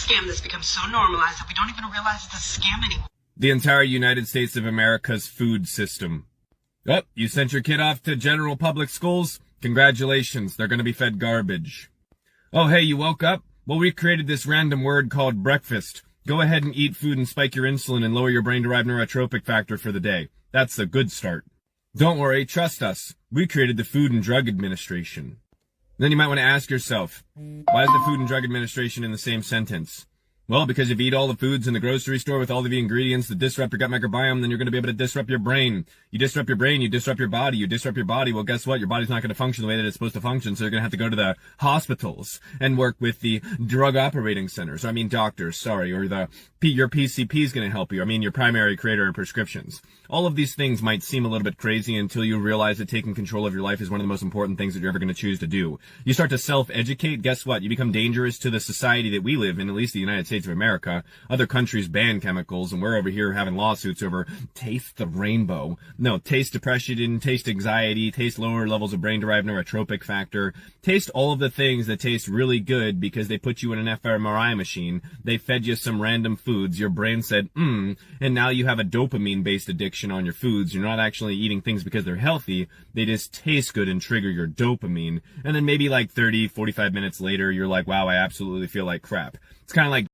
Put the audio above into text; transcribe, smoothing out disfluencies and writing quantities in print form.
scam that's become so normalized that we don't even realize it's a scam anymore. The entire United States of America's food system. Oh, you sent your kid off to general public schools? Congratulations, they're gonna be fed garbage. Oh, hey, you woke up? Well, we created this random word called breakfast. Go ahead and eat food and spike your insulin and lower your brain-derived neurotropic factor for the day. That's a good start. Don't worry, trust us. We created the Food and Drug Administration. Then you might want to ask yourself, why is the Food and Drug Administration in the same sentence? Well, because if you eat all the foods in the grocery store with all of the ingredients that disrupt your gut microbiome, then you're going to be able to disrupt your brain. You disrupt your brain, you disrupt your body. You disrupt your body, well, guess what? Your body's not going to function the way that it's supposed to function, so you're going to have to go to the hospitals and work with the drug operating centers. Doctors, sorry, or your PCP is going to help you. Your primary creator of prescriptions. All of these things might seem a little bit crazy until you realize that taking control of your life is one of the most important things that you're ever going to choose to do. You start to self-educate, guess what? You become dangerous to the society that we live in, at least the United States of America. Other countries ban chemicals, and we're over here having lawsuits over taste the rainbow. No, taste depression, taste anxiety, taste lower levels of brain-derived neurotropic factor. Taste all of the things that taste really good because they put you in an fMRI machine. They fed you some random foods. Your brain said, and now you have a dopamine-based addiction on your foods. You're not actually eating things because they're healthy. They just taste good and trigger your dopamine. And then maybe like 30, 45 minutes later, you're like, wow, I absolutely feel like crap. It's kind of like